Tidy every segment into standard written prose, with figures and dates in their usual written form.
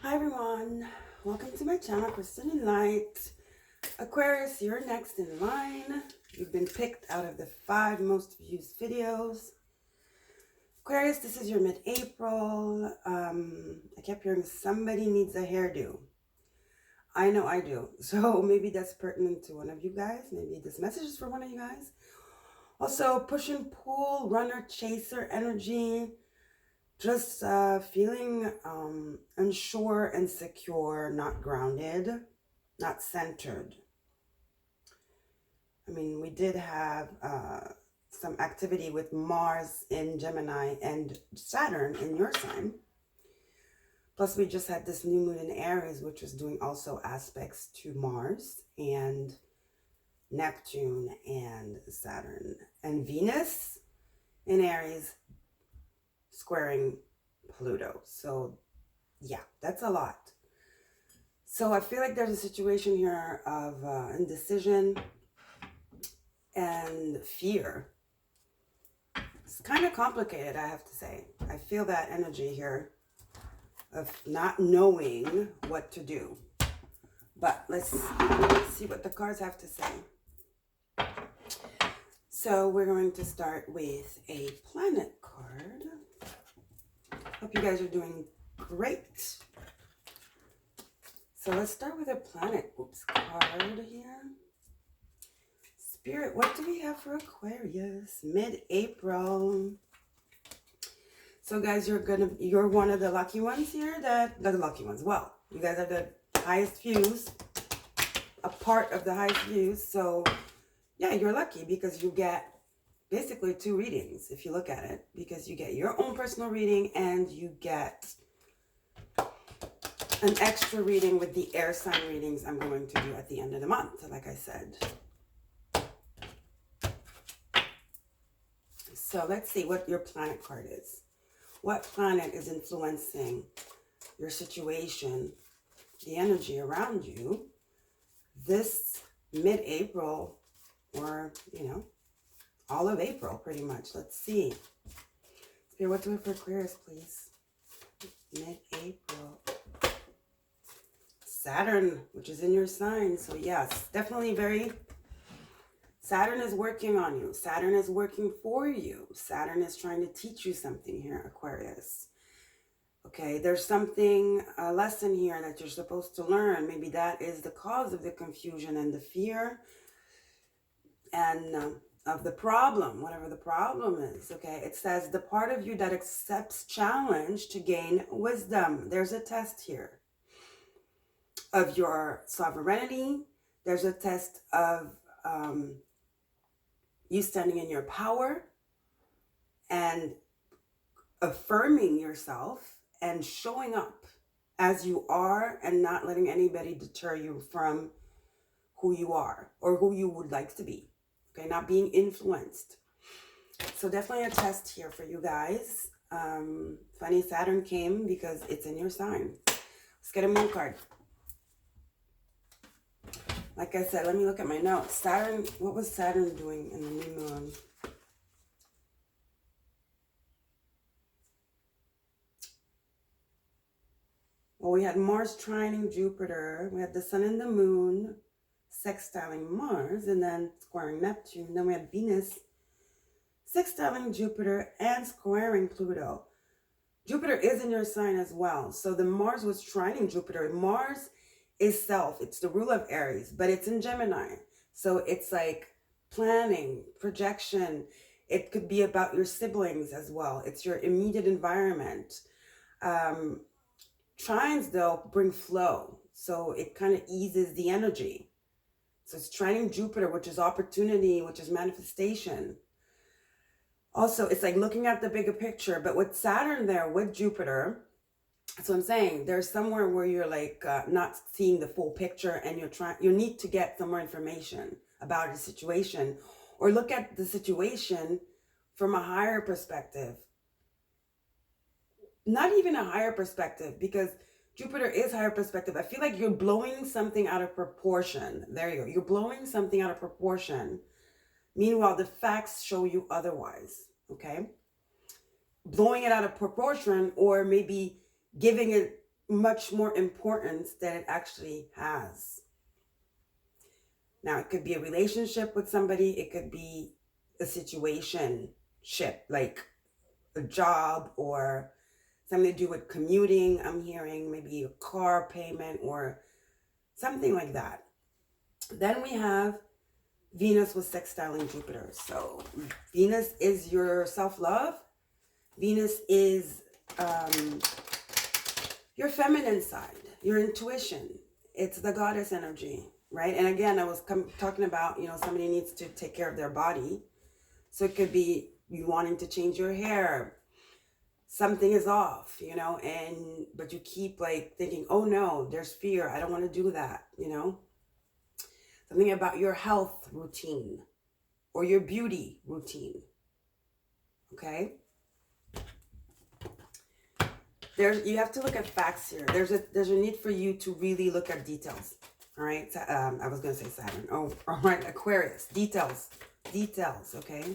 Hi everyone, welcome to my channel, Crystalline Light. Aquarius, you're next in line. You've been picked out of the 5 most viewed videos. Aquarius, this is your mid-April. I kept hearing somebody needs a hairdo. I know I do. So maybe that's pertinent to one of you guys. Maybe this message is for one of you guys. Also, push and pull, runner, chaser energy. Just feeling unsure and secure, not grounded, not centered. I mean, we did have some activity with Mars in Gemini and Saturn in your sign. Plus, we just had this new moon in Aries, which was doing also aspects to Mars and Neptune and Saturn. And Venus in Aries squaring Pluto. So yeah, that's a lot. So I feel like there's a situation here of indecision and fear. It's kind of complicated, I have to say. I feel that energy here of not knowing what to do. But let's see what the cards have to say. So we're going to start with a planet card. Hope you guys are doing great. So let's start with a planet card here. Spirit, what do we have for Aquarius? Mid-April. So guys, you're one of the lucky ones here the lucky ones. Well, you guys are the highest views, a part of the highest views. So yeah, you're lucky because you get basically 2 readings if you look at it, because you get your own personal reading and you get an extra reading with the air sign readings I'm going to do at the end of the month, like I said. So let's see what your planet card is. What planet is influencing your situation, the energy around you this mid-April, or, all of April pretty much. Let's see. Spirit, what do we have for Aquarius, please? Mid-April. Saturn, which is in your sign. So yes, definitely Saturn is working on you. Saturn is working for you. Saturn is trying to teach you something here, Aquarius. Okay, there's something, a lesson here that you're supposed to learn. Maybe that is the cause of the confusion and the fear and of the problem, whatever the problem is. Okay, it says the part of you that accepts challenge to gain wisdom. There's a test here of your sovereignty. There's a test of you standing in your power and affirming yourself and showing up as you are and not letting anybody deter you from who you are or who you would like to be. Okay, not being influenced. So definitely a test here for you guys. Funny, Saturn came because it's in your sign. Let's get a moon card. Like I said, let me look at my notes. Saturn, what was Saturn doing in the new moon? Well, we had Mars trining Jupiter. We had the sun and the moon sextiling Mars and then squaring Neptune. Then we had Venus sextiling Jupiter and squaring Pluto. Jupiter is in your sign as well. So the Mars was trining Jupiter. Mars is self. It's the rule of Aries, but it's in Gemini. So it's like planning, projection. It could be about your siblings as well. It's your immediate environment. Trines, though, bring flow. So it kind of eases the energy. So it's trining Jupiter, which is opportunity, which is manifestation. Also, it's like looking at the bigger picture. But with Saturn there, with Jupiter, that's what I'm saying. There's somewhere where you're like not seeing the full picture and you need to get some more information about a situation or look at the situation from a higher perspective. Not even a higher perspective, because Jupiter is higher perspective. I feel like you're blowing something out of proportion. There you go. You're blowing something out of proportion. Meanwhile, the facts show you otherwise. Okay? Blowing it out of proportion, or maybe giving it much more importance than it actually has. Now, it could be a relationship with somebody. It could be a situationship, like a job or something to do with commuting. I'm hearing maybe a car payment or something like that. Then we have Venus with sextiling Jupiter. So Venus is your self-love. Venus is your feminine side, your intuition. It's the goddess energy, right? And again, I was talking about, somebody needs to take care of their body. So it could be you wanting to change your hair. Something is off, but you keep like thinking, oh no, there's fear. I don't want to do that, Something about your health routine or your beauty routine. Okay? You have to look at facts here. There's a need for you to really look at details. All right? I was going to say Saturn. Oh, all right, Aquarius. Details, okay?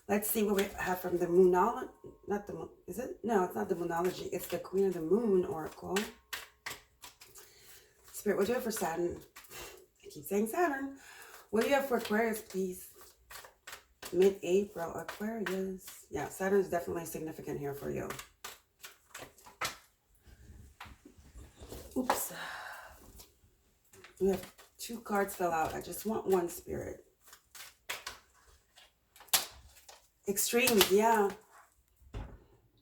Let's see what we have from the Moonology. Not the moon. Is it? No, it's not the Moonology. It's the Queen of the Moon Oracle. Spirit, what do you have for Saturn? I keep saying Saturn. What do you have for Aquarius, please? Mid-April, Aquarius. Yeah, Saturn's definitely significant here for you. Oops. We have 2 cards fell out. I just want one, Spirit. Extremes, yeah.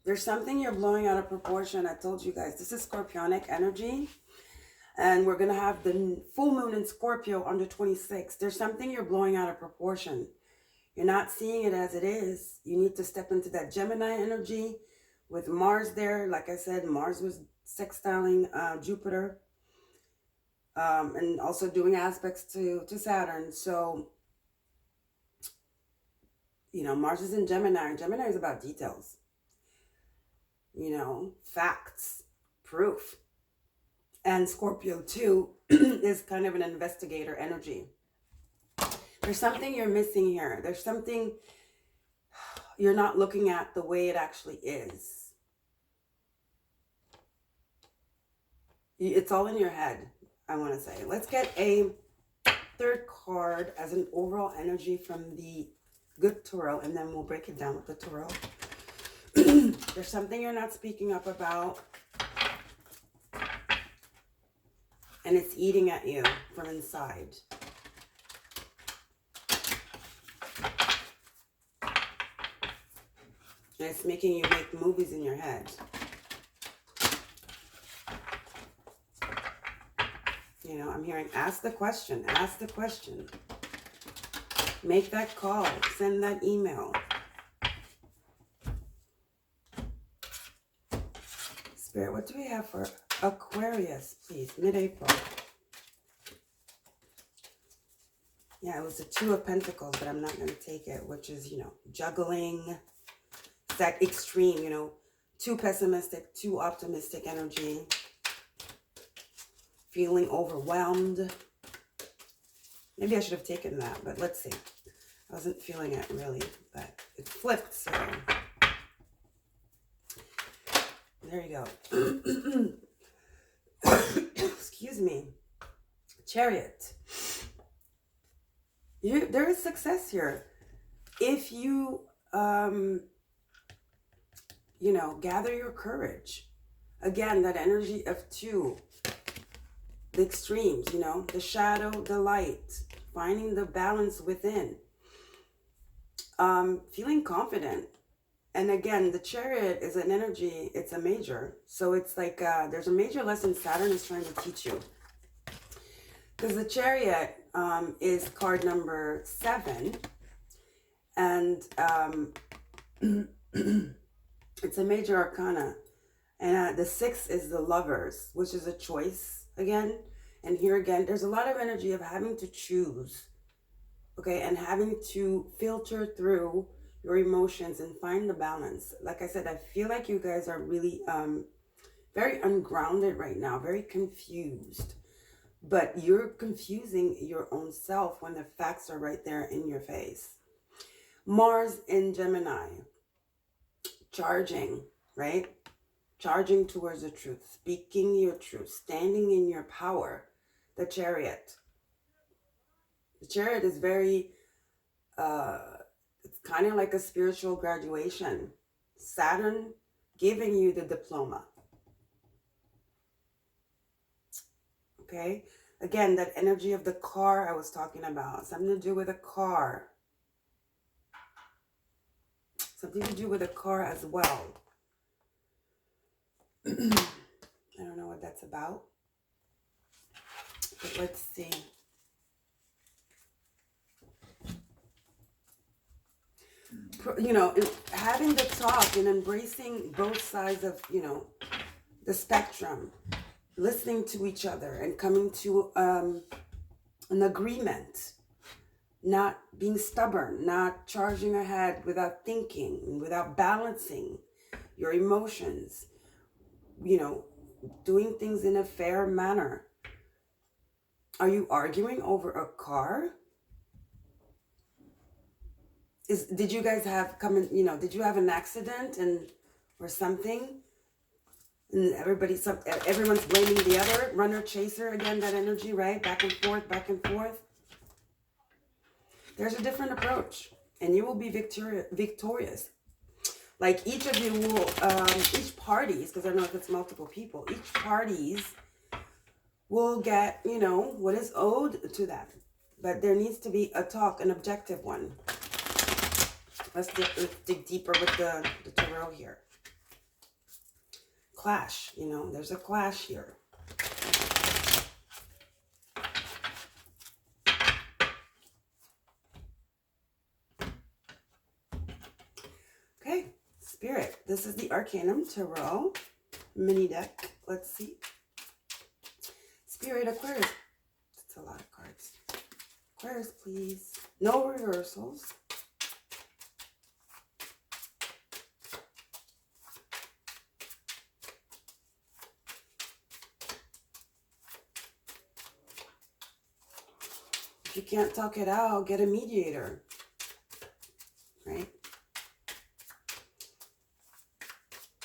There's something you're blowing out of proportion. I told you guys, this is Scorpionic energy. And we're going to have the full moon in Scorpio on the 26th. There's something you're blowing out of proportion. You're not seeing it as it is. You need to step into that Gemini energy with Mars there. Like I said, Mars was sextiling Jupiter. And also doing aspects to Saturn. So, Mars is in Gemini. Gemini is about details. Facts, proof. And Scorpio too is kind of an investigator energy. There's something you're missing here. There's something you're not looking at the way it actually is. It's all in your head, I want to say. Let's get a 3rd card as an overall energy from the good tarot, and then we'll break it down with the tarot. There's something you're not speaking up about, and it's eating at you from inside. And it's making you make movies in your head. I'm hearing ask the question, Make that call, send that email. Spirit, what do we have for Aquarius, please? Mid-April. Yeah, it was the 2 of Pentacles, but I'm not going to take it, which is, juggling. That extreme, too pessimistic, too optimistic energy. Feeling overwhelmed. Maybe I should have taken that, but let's see. I wasn't feeling it really, but it flipped, so. There you go. Excuse me. Chariot. There is success here. If you, gather your courage. Again, that energy of 2. The extremes, the shadow, the light. Finding the balance within. Feeling confident. And again, the Chariot is an energy, it's a major. So it's like there's a major lesson Saturn is trying to teach you. Because the Chariot is card number 7. And it's a major arcana. And the 6 is the Lovers, which is a choice again. And here again, there's a lot of energy of having to choose. Okay, and having to filter through your emotions and find the balance. Like I said, I feel like you guys are really very ungrounded right now, very confused. But you're confusing your own self when the facts are right there in your face. Mars in Gemini, charging, right? charging towards the truth, speaking your truth, standing in your power. The Chariot. The Chariot is very, it's kind of like a spiritual graduation. Saturn giving you the diploma. Okay? Again, that energy of the car I was talking about. Something to do with a car. Something to do with a car as well. I don't know what that's about. But let's see. You know, having the talk and embracing both sides of, you know, the spectrum, listening to each other and coming to an agreement, not being stubborn, not charging ahead without thinking, without balancing your emotions, you know, doing things in a fair manner. Are you arguing over a car? Did you guys have did you have an accident or something? And everyone's blaming the other, runner chaser, again, that energy, right? Back and forth, back and forth. There's a different approach and you will be victorious. Like each of you will, each parties, because I don't know if it's multiple people, each parties will get, you know, what is owed to them. But there needs to be a talk, an objective one. Let's dig deeper with the tarot here. Clash, you know, there's a clash here. Okay, Spirit, this is the Arcanum Tarot mini deck. Let's see. Spirit, Aquarius. That's a lot of cards. Aquarius, please. No reversals. If you can't talk it out, get a mediator. Right?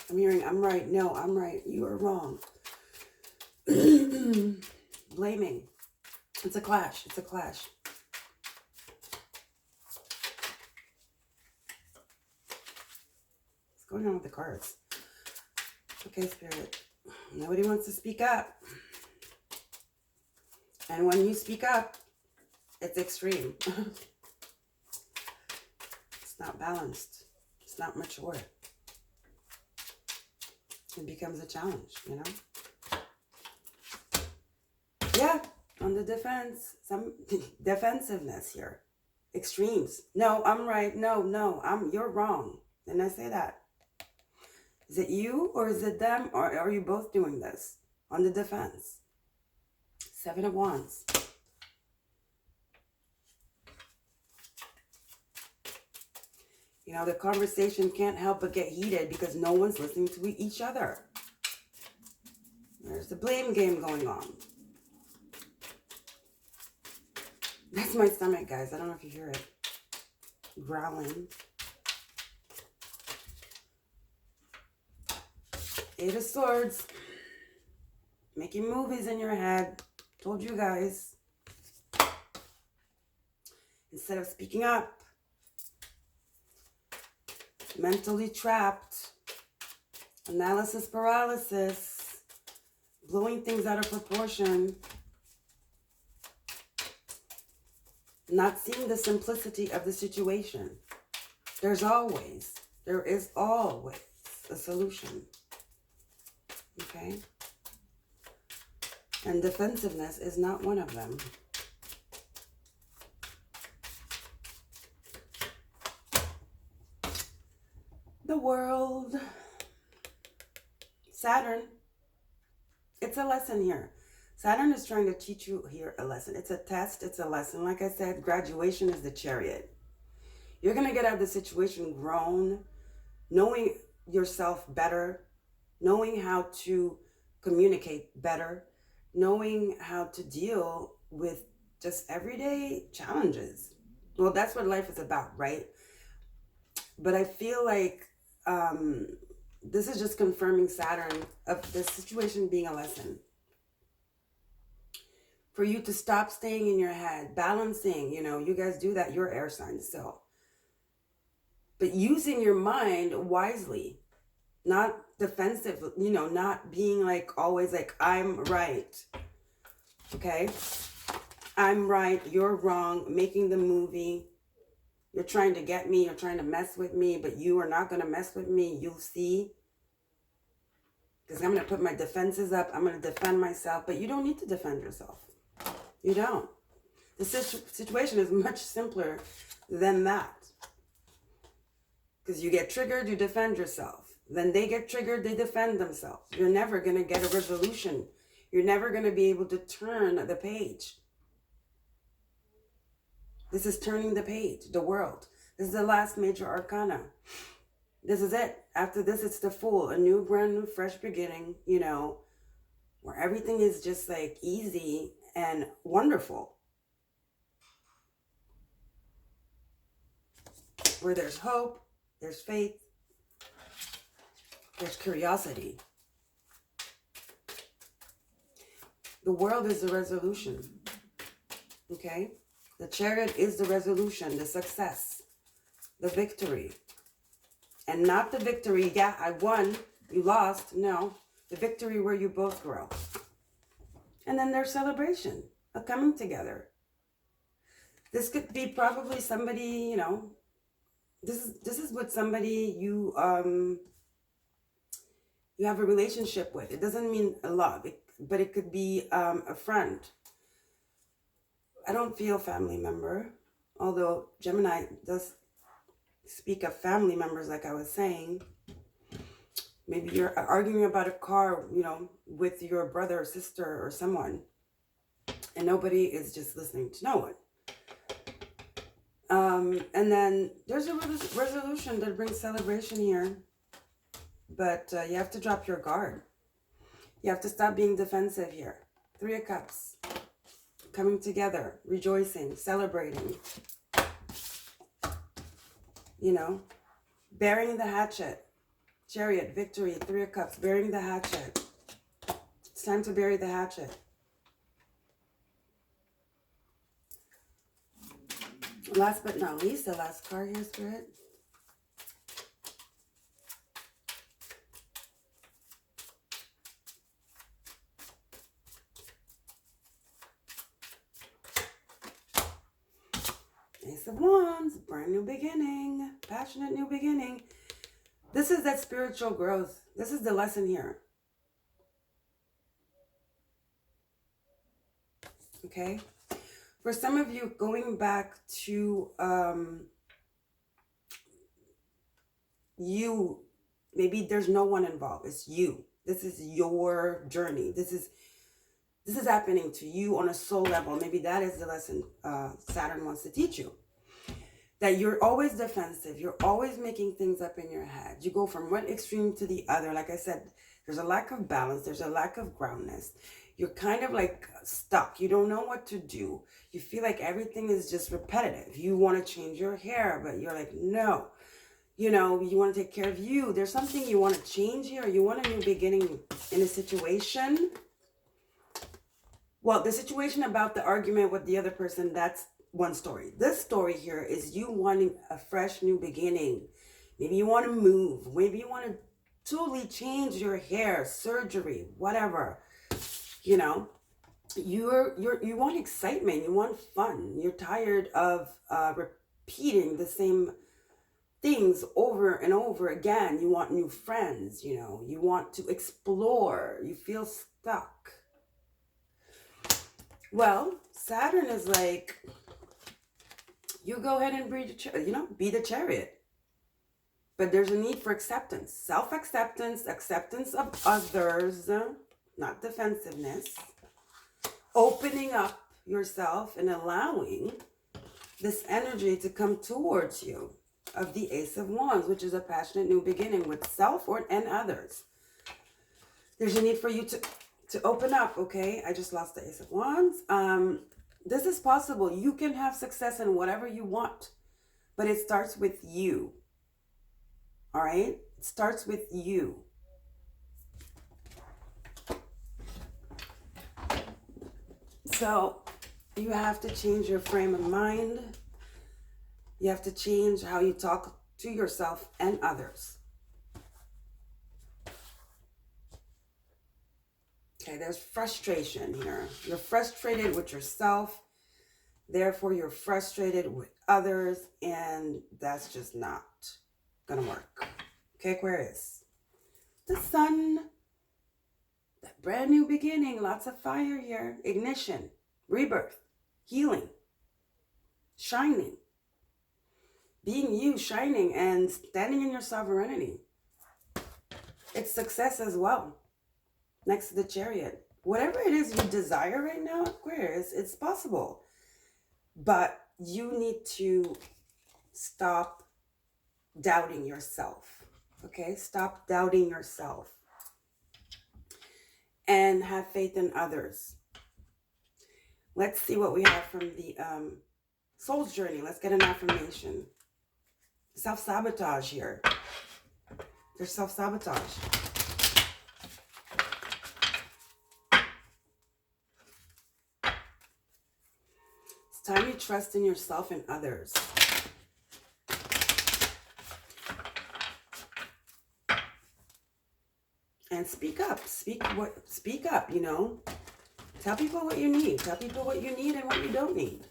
I'm hearing, I'm right. No, I'm right. You are wrong. Blaming. It's a clash. It's a clash. What's going on with the cards? Okay, Spirit. Nobody wants to speak up. And when you speak up, it's extreme. It's not balanced. It's not mature. It becomes a challenge, you know? Yeah, on the defense. Some defensiveness here. Extremes. No, I'm right. No, you're wrong. Didn't I say that? Is it you or is it them? Or are you both doing this? On the defense. 7 of Wands. You know, the conversation can't help but get heated because no one's listening to each other. There's the blame game going on. That's my stomach, guys. I don't know if you hear it. Growling. 8 of Swords. Making movies in your head. Told you guys. Instead of speaking up. Mentally trapped, analysis paralysis, blowing things out of proportion, not seeing the simplicity of the situation. There is always a solution, okay? And defensiveness is not one of them. The World. Saturn. It's a lesson here. Saturn is trying to teach you here a lesson. It's a test. It's a lesson. Like I said, graduation is the Chariot. You're going to get out of the situation grown, knowing yourself better, knowing how to communicate better, knowing how to deal with just everyday challenges. Well, that's what life is about, right? But I feel like This is just confirming Saturn of this situation being a lesson. For you to stop staying in your head, balancing, you guys do that, you're air signs, so. But using your mind wisely, not defensive, not being like always like, I'm right. Okay? I'm right, you're wrong, making the movie. You're trying to get me, you're trying to mess with me, but you are not going to mess with me. You'll see. Because I'm going to put my defenses up. I'm going to defend myself. But you don't need to defend yourself. You don't. The situation is much simpler than that. Because you get triggered, you defend yourself. Then they get triggered, they defend themselves. You're never going to get a resolution. You're never going to be able to turn the page. This is turning the page, the world. This is the last major arcana. This is it. After this, it's the Fool. A new, brand new, fresh beginning, where everything is just like easy and wonderful. Where there's hope, there's faith, there's curiosity. The world is the resolution. Okay? The Chariot is the resolution, the success, the victory. And not the victory, yeah, I won, you lost. No, the victory where you both grow. And then there's celebration, a coming together. This could be probably somebody, this is with somebody you have a relationship with. It doesn't mean a love, but it could be a friend. I don't feel family member, although Gemini does speak of family members, like I was saying. Maybe you're arguing about a car, with your brother or sister or someone, and nobody is just listening to no one. And then there's a resolution that brings celebration here, but you have to drop your guard. You have to stop being defensive here. 3 of Cups. Coming together, rejoicing, celebrating, burying the hatchet. Chariot, victory, 3 of Cups, burying the hatchet. It's time to bury the hatchet. Last but not least, the last card here, Spirit. Ace of Wands, brand new beginning, passionate new beginning. This is that spiritual growth. This is the lesson here. Okay? For some of you, going back to you, maybe there's no one involved. It's you. This is your journey. This is happening to you on a soul level. Maybe that is the lesson Saturn wants to teach you. That you're always defensive. You're always making things up in your head. You go from one extreme to the other. Like I said, there's a lack of balance. There's a lack of groundness. You're kind of like stuck. You don't know what to do. You feel like everything is just repetitive. You want to change your hair, but you're like, no. You want to take care of you. There's something you want to change here. You want a new beginning in a situation. Well, the situation about the argument with the other person, that's one story. This story here is you wanting a fresh new beginning. Maybe you want to move. Maybe you want to totally change your hair, surgery, whatever. You want excitement. You want fun. You're tired of repeating the same things over and over again. You want new friends. You want to explore. You feel stuck. Well, Saturn is like, you go ahead and be the Chariot. But there's a need for acceptance, self-acceptance, acceptance of others, not defensiveness, opening up yourself and allowing this energy to come towards you of the Ace of Wands, which is a passionate new beginning with self and others. There's a need for you to open up, okay? I just lost the Ace of Wands. This is possible. You can have success in whatever you want, but it starts with you, all right? It starts with you. So you have to change your frame of mind. You have to change how you talk to yourself and others. Okay, there's frustration here. You're frustrated with yourself. Therefore, you're frustrated with others. And that's just not going to work. Okay, Aquarius. The sun. That brand new beginning. Lots of fire here. Ignition. Rebirth. Healing. Shining. Being you, shining, and standing in your sovereignty. It's success as well. Next to the Chariot. Whatever it is you desire right now, Aquarius, it's possible. But you need to stop doubting yourself. Okay? Stop doubting yourself. And have faith in others. Let's see what we have from the Soul's Journey. Let's get an affirmation. Self-sabotage here. There's self-sabotage. It's time you trust in yourself and others. And speak up. Speak up, you know. Tell people what you need. Tell people what you need and what you don't need.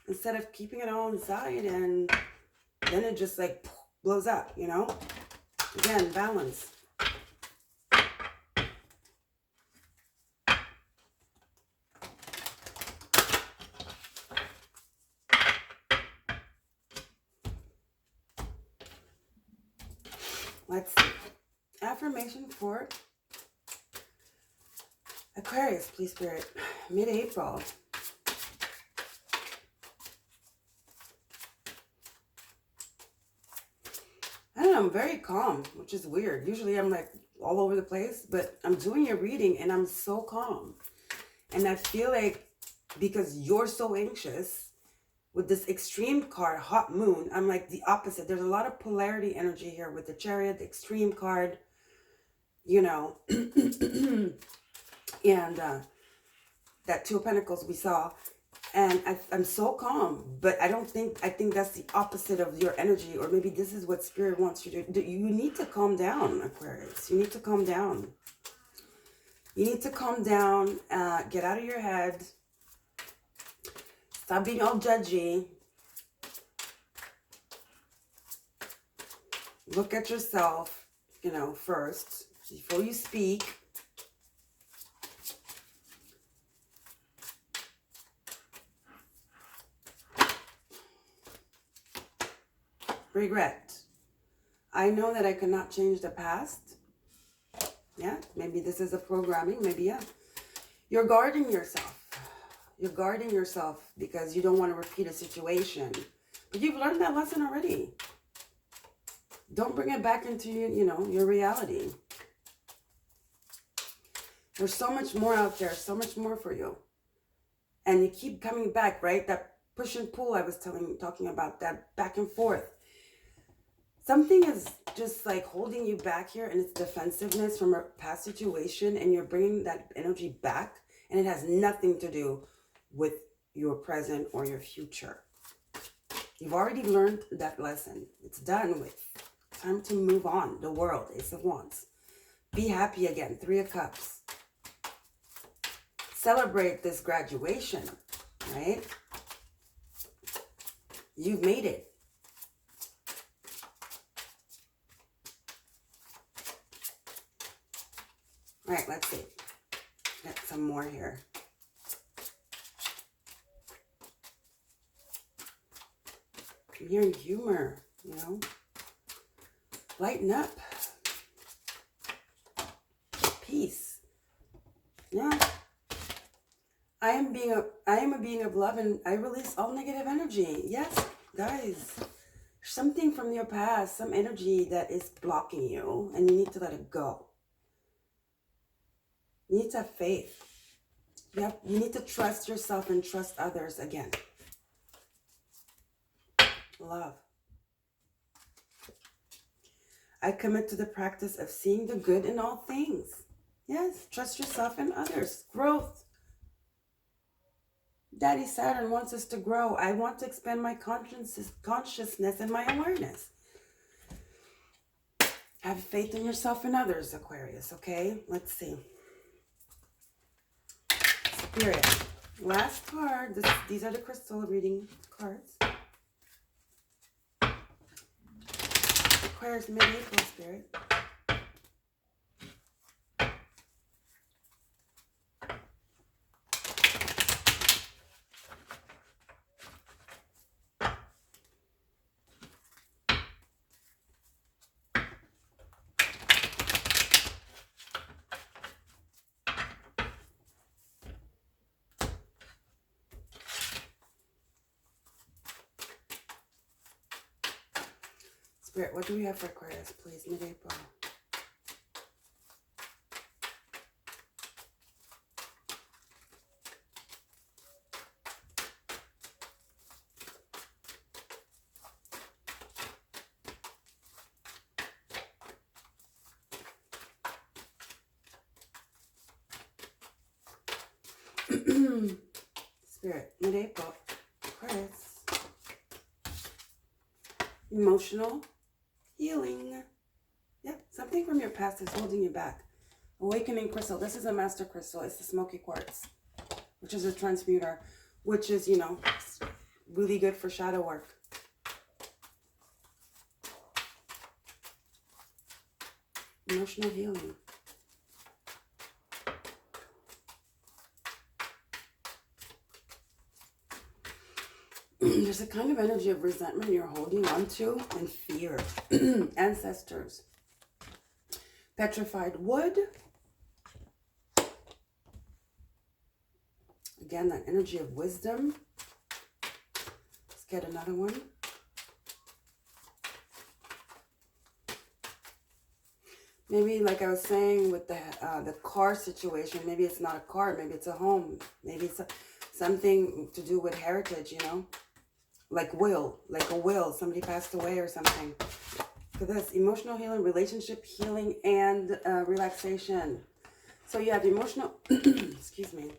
Instead of keeping it all inside and then it just like blows up, you know. Again, balance. Let's see. Affirmation for Aquarius, please, Spirit. Mid-April. I don't know, I'm very calm, which is weird. Usually I'm like all over the place, but I'm doing your reading and I'm so calm. And I feel like because you're so anxious with this extreme card, hot moon, I'm like the opposite. There's a lot of polarity energy here with the Chariot, the extreme card, you know, and that Two of Pentacles we saw. And I'm so calm, but I think that's the opposite of your energy, or maybe this is what Spirit wants you to do. You need to calm down, Aquarius. You need to calm down. You need to calm down, get out of your head, stop being all judgy, look at yourself, you know, first, before you speak. Regret. I know that I cannot change the past. Yeah, maybe this is a programming. Maybe, yeah. You're guarding yourself. You're guarding yourself because you don't want to repeat a situation. But you've learned that lesson already. Don't bring it back into, you know, your reality. There's so much more out there. So much more for you. And you keep coming back, right? That push and pull I was talking about, that back and forth. Something is just like holding you back here, and it's defensiveness from a past situation, and you're bringing that energy back, and it has nothing to do with your present or your future. You've already learned that lesson. It's done with. Time to move on. The World, Ace of Wands. Be happy again, Three of Cups. Celebrate this graduation, right? You've made it. All right, let's see. Get some more here. I'm hearing humor, you know. Lighten up. Peace. Yeah. I am a being of love, and I release all negative energy. Yes, guys. Something from your past, some energy that is blocking you, and you need to let it go. You need to have faith. You need to trust yourself and trust others again. Love. I commit to the practice of seeing the good in all things. Yes, trust yourself and others. Growth. Daddy Saturn wants us to grow. I want to expand my consciousness and my awareness. Have faith in yourself and others, Aquarius, okay? Let's see. Spirit. Last card. These are the crystal reading cards. Aquarius mid-April, Spirit. Spirit, what do we have for Aquarius, please? Mid-April. Spirit, mid-April, Aquarius. Emotional healing. Yep, something from your past is holding you back. Awakening crystal. This is a master crystal. It's the smoky quartz, which is a transmuter, which is, you know, really good for shadow work. Emotional healing. There's a kind of energy of resentment you're holding on to and fear. Ancestors. Petrified wood. Again, that energy of wisdom. Let's get another one. Maybe, like I was saying with the car situation, maybe it's not a car, maybe it's a home. Maybe it's something to do with heritage, you know? Like a will, somebody passed away or something. For this, emotional healing, relationship healing, and relaxation. So you have emotional, excuse me.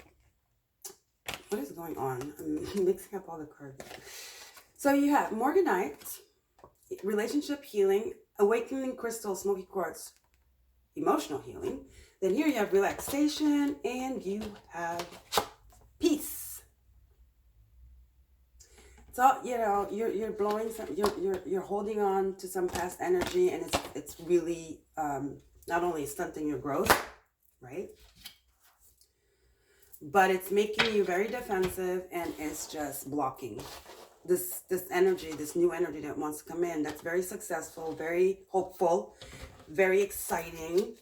What is going on? I'm mixing up all the cards. So you have Morganite, relationship healing, awakening crystal, smoky quartz, emotional healing. Then here you have relaxation, and you have peace. So, you know, you're blowing some, you're holding on to some past energy, and it's really not only stunting your growth, right? But it's making you very defensive, and it's just blocking this energy, this new energy that wants to come in. That's very successful, very hopeful, very exciting.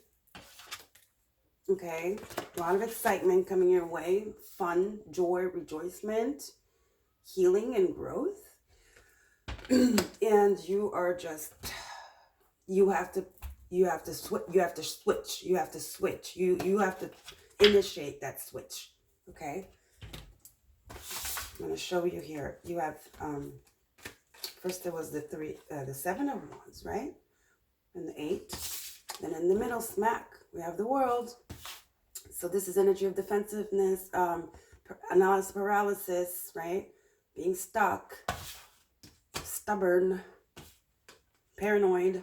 Okay, a lot of excitement coming your way, fun, joy, rejoicement, healing, and growth. And you are just, you have to switch. You have to initiate that switch. Okay, I'm going to show you here. You have first there was the 7 of Wands, right, and the 8. Then in the middle, smack, we have the World. So this is energy of defensiveness, analysis paralysis, right? Being stuck, stubborn, paranoid.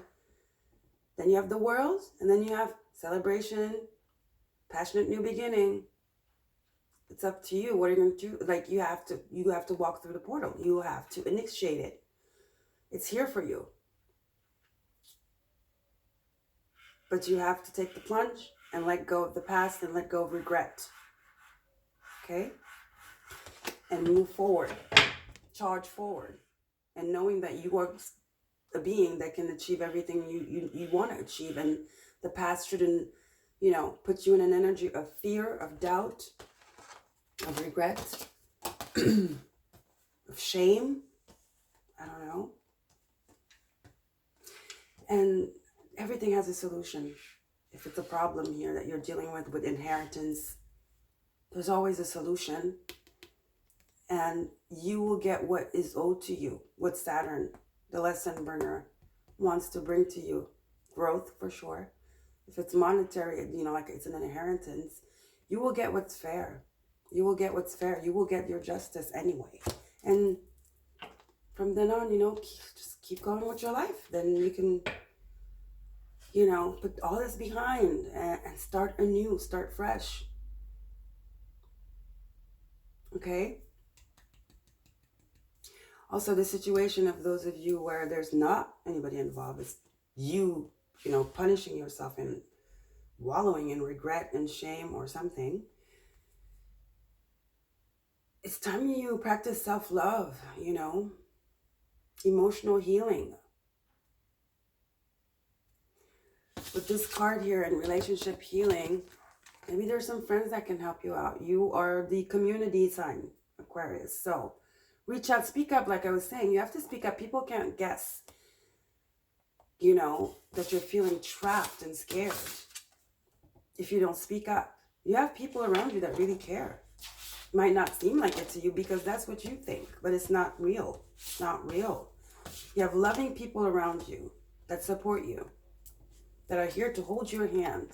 Then you have the World, and then you have celebration, passionate new beginning. It's up to you. What are you going to do? Like, you have to walk through the portal. You have to initiate it. It's here for you. But you have to take the plunge and let go of the past and let go of regret. Okay? And move forward. Charge forward. And knowing that you are a being that can achieve everything you want to achieve. And the past shouldn't, you know, put you in an energy of fear, of doubt, of regret, of shame. I don't know. And everything has a solution. If it's a problem here that you're dealing with inheritance, there's always a solution. And you will get what is owed to you, what Saturn, the lesson bringer, wants to bring to you growth for sure. If it's monetary, you know, like it's an inheritance, you will get what's fair. You will get what's fair. You will get your justice anyway. And from then on, you know, just keep going with your life. Then you can, you know, put all this behind and start anew, start fresh. Okay? Also, the situation of those of you where there's not anybody involved, it's you, you know, punishing yourself and wallowing in regret and shame or something. It's time you practice self-love, you know, emotional healing. With this card here in relationship healing, maybe there's some friends that can help you out. You are the community sign, Aquarius. So reach out, speak up. Like I was saying, you have to speak up. People can't guess, you know, that you're feeling trapped and scared if you don't speak up. You have people around you that really care. Might not seem like it to you because that's what you think, but it's not real. It's not real. You have loving people around you that support you, that are here to hold your hand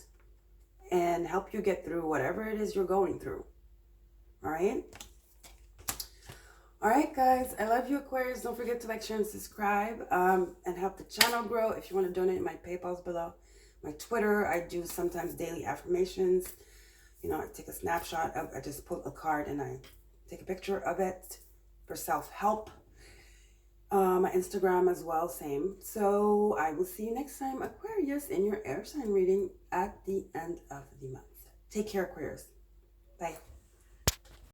and help you get through whatever it is you're going through. All right? All right, guys. I love you, Aquarius. Don't forget to like, share, and subscribe and help the channel grow. If you want to donate, my PayPal's below. My Twitter, I do sometimes daily affirmations. You know, I take a snapshot of, I just pull a card and I take a picture of it for self-help. My Instagram as well, same. So I will see you next time, Aquarius, in your air sign reading at the end of the month. Take care, Aquarius. Bye.